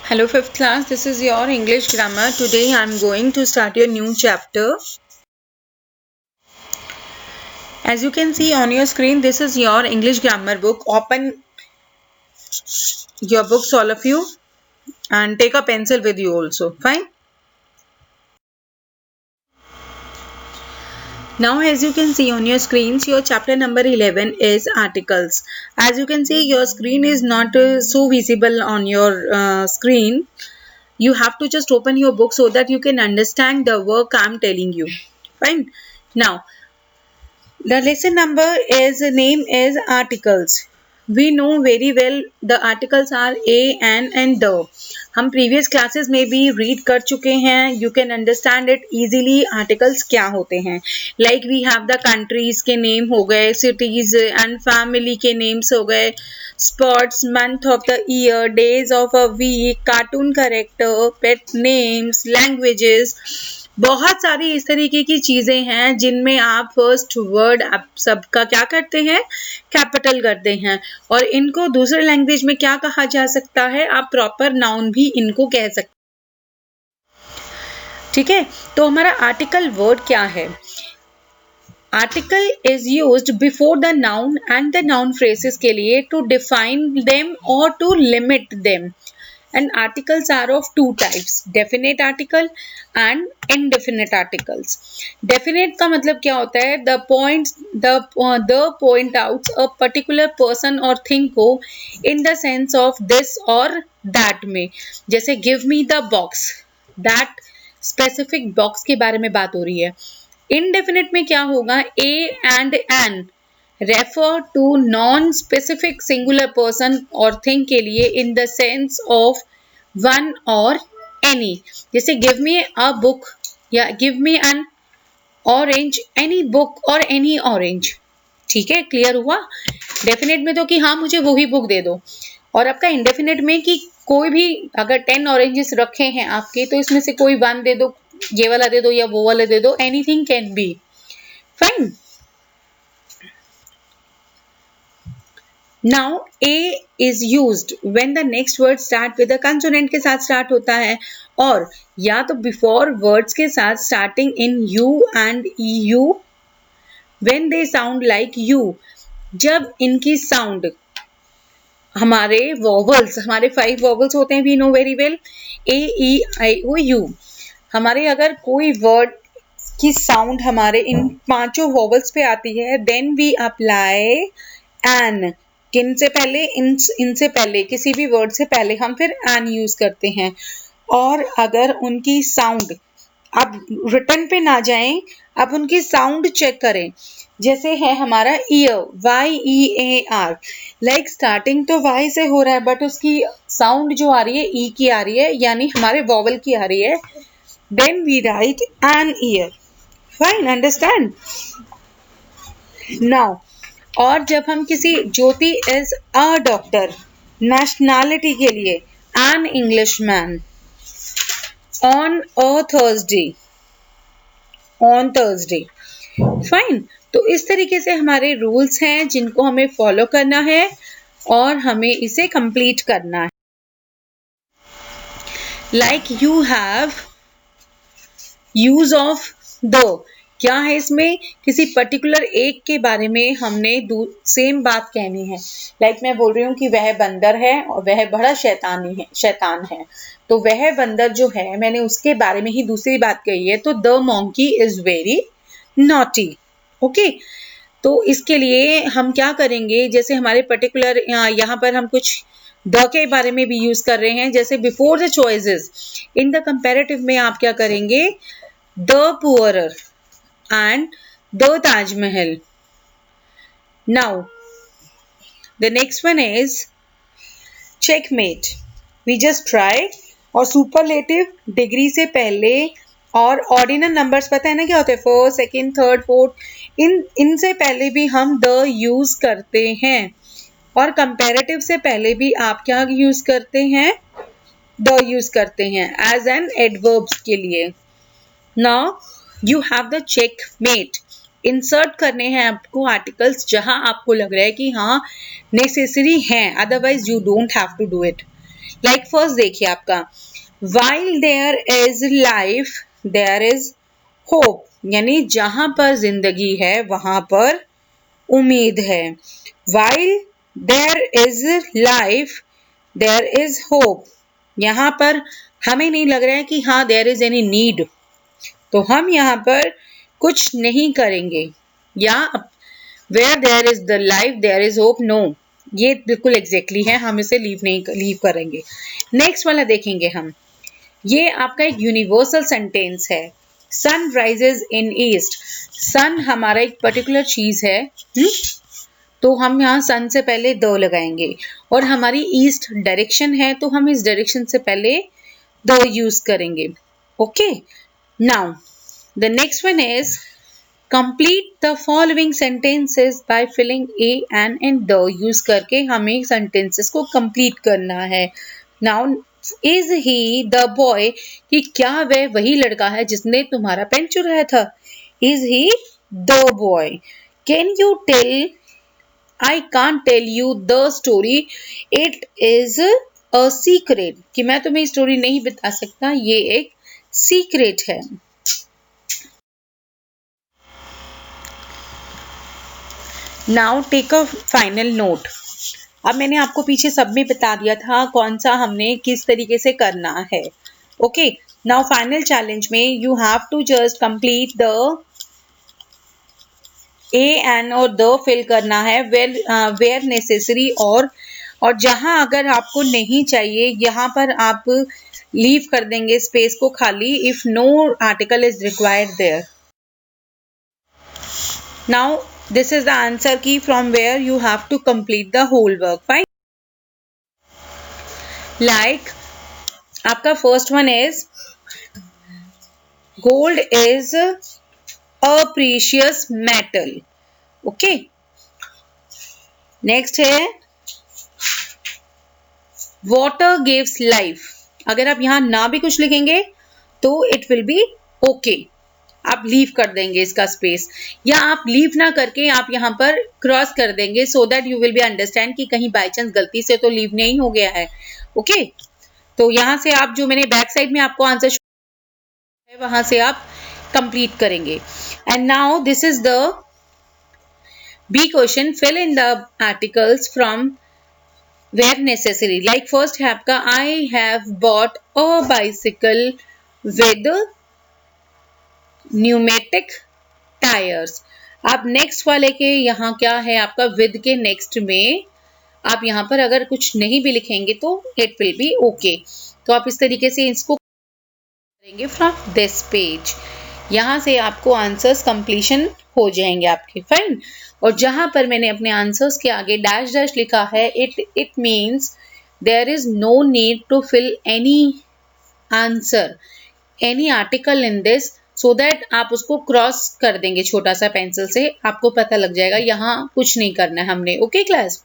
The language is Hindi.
Hello 5th class, this is your English grammar. Today I am going to start your new chapter. As you can see on your screen, this is your English grammar book. Open your books, all of you, and take a pencil with you also. Fine. Now as you can see on your screens, your chapter number 11 is articles. As you can see, your screen is not so visible on your screen. You have to just open your book so that you can understand the work I am telling you. Fine. Now, the lesson number name is articles. We know very well the articles are a, an and the. हम previous classes में भी read कर चुके हैं. You can understand it easily. Articles क्या होते हैं? Like we have the countries के name हो गए, cities and family के names हो गए, spots, month of the year, days of a week, cartoon character, pet names, languages. बहुत सारी इस तरीके की चीजें हैं जिनमें आप फर्स्ट वर्ड आप सबका क्या करते हैं, कैपिटल करते हैं, और इनको दूसरे लैंग्वेज में क्या कहा जा सकता है, आप प्रॉपर नाउन भी इनको कह सकते हैं. ठीक है, तो हमारा आर्टिकल वर्ड क्या है? Article is used before the noun and the noun phrases के लिए टू डिफाइन देम और to limit them. And articles are of two types, definite article and indefinite articles. Definite का मतलब क्या होता है? The point outs a particular person or thing को in the sense of this or that में. जैसे give me the box, that specific box के बारे में बात हो रही है. Indefinite में क्या होगा? A and an refer to non-specific singular person or thing के लिए in the sense of one or any. जैसे give me a book या give me an orange, any book or any orange. ठीक है, क्लियर हुआ? डेफिनेट में तो कि हाँ मुझे वही बुक दे दो, और आपका इंडेफिनेट में कि कोई भी अगर 10 ऑरेंजेस रखे हैं आपके तो इसमें से कोई 1 दे दो, ये वाला दे दो या वो वाला दे दो, anything can be. Fine. Now a is used when the next word start with a consonant के साथ start होता है, और या तो before words के साथ starting in u and eu when they sound like u. जब इनकी sound हमारे vowels, हमारे 5 vowels होते हैं, we know very well, a e i o u. हमारे अगर कोई word की sound हमारे इन 5 vowels पे आती है, then we apply an. किन से पहले? इनसे पहले, किसी भी वर्ड से पहले हम फिर एन यूज करते हैं. और अगर उनकी साउंड, अब रिटन पे ना जाएं, अब उनकी साउंड चेक करें. जैसे है हमारा ईयर, Y-E-A-R, लाइक स्टार्टिंग तो Y से हो रहा है बट उसकी साउंड जो आ रही है ई की आ रही है, यानी हमारे वॉवल की आ रही है. Then we write an year. Fine, understand? Now, और जब हम किसी Jyoti is a doctor, nationality के लिए an Englishman, on a Thursday, on Thursday. Fine. तो इस तरीके से हमारे रूल्स हैं जिनको हमें फॉलो करना है और हमें इसे कंप्लीट करना है. Like you have use of the. क्या है इसमें? किसी पर्टिकुलर एक के बारे में हमने सेम बात कहनी है. लाइक मैं बोल रही हूँ कि वह बंदर है और वह बड़ा शैतान है, तो वह बंदर जो है मैंने उसके बारे में ही दूसरी बात कही है, तो the monkey is very naughty. Okay, तो इसके लिए हम क्या करेंगे? जैसे हमारे पर्टिकुलर यहाँ पर हम कुछ द के बारे में भी यूज कर रहे हैं. जैसे before the choices, in the comparative में आप क्या करेंगे? The poorer and the Taj Mahal. Now, the next one is checkmate. We just try. और superlative डिग्री से पहले, और ऑर्डिनल नंबर्स पता है ना क्या होते हैं? फर्स्ट, सेकेंड, थर्ड, फोर्थ, इनसे पहले भी हम द यूज करते हैं, और कंपैरेटिव से पहले भी आप क्या यूज करते हैं? द यूज करते हैं एज एन एडवर्ब्स के लिए. Now You have the checkmate. Insert करने हैं आपको आर्टिकल्स जहां आपको लग रहा है कि हाँ नेसेसरी हैं, otherwise you don't have to do it. Like first देखिए आपका while there is life there is hope, यानी जहां पर जिंदगी है वहां पर उम्मीद है। while there is life there is hope, यहां पर हमें नहीं लग रहा है कि हाँ there is any need, तो हम यहाँ पर कुछ नहीं करेंगे, या where there is the life there is hope, no, ये बिल्कुल एग्जैक्टली है, हम इसे लीव करेंगे। नेक्स्ट वाला देखेंगे हम, ये आपका एक यूनिवर्सल सेंटेंस है, सन राइजेज इन ईस्ट। सन हमारा एक पर्टिकुलर चीज है, तो हम यहाँ सन से पहले द लगाएंगे, और हमारी ईस्ट डायरेक्शन है तो हम इस डायरेक्शन से पहले द यूज करेंगे। Okay, now the next one is complete the following sentences by filling a and the use करके हमें sentences को complete करना है। Now is he the boy, कि क्या वह वही लड़का है जिसने तुम्हारा पेन चुराया था? Is he the boy? Can you tell? I can't tell you the story. It is a secret, कि मैं तुम्हें स्टोरी नहीं बता सकता, ये एक सीक्रेट है। Now take a final note. अब मैंने आपको पीछे सब में बता दिया था कौन सा हमने किस तरीके से करना है। ओके, नाउ फाइनल चैलेंज में you have to just complete the A an और द फिल करना है वेयर नेसेसरी, और जहां अगर आपको नहीं चाहिए यहाँ पर आप लीव कर देंगे स्पेस को खाली, if no article is required there. Now this is the answer key from where you have to complete the whole work. Fine. Like आपका first one is gold is a precious metal. Okay. Next है water gives life. अगर आप यहाँ ना भी कुछ लिखेंगे तो it will be okay. आप लीव कर देंगे इसका स्पेस, या आप लीव ना करके आप यहाँ पर क्रॉस कर देंगे, so that you will be understand कि कहीं बाय चांस गलती से तो लीव नहीं हो गया है। ओके, तो यहाँ से आप जो मैंने बैक साइड में आपको आंसर है वहां से आप कंप्लीट करेंगे। And now this is the B question, fill in the articles from where necessary. Like first है आपका I have bought a bicycle with pneumatic tyres. आप नेक्स्ट वाले के यहाँ क्या है आपका विद के नेक्स्ट में आप यहाँ पर अगर कुछ नहीं भी लिखेंगे तो इट विल बी ओके। तो आप इस तरीके से इसको करेंगे फ्रॉम दिस पेज, यहाँ से आपको आंसर्स कंप्लीशन हो जाएंगे आपके। फाइन, और जहां पर मैंने अपने आंसर्स के आगे डैश डैश लिखा है, it means there is no need to fill any answer, any article in this, so that आप उसको क्रॉस कर देंगे छोटा सा पेंसिल से, आपको पता लग जाएगा यहाँ कुछ नहीं करना है हमने। Okay class.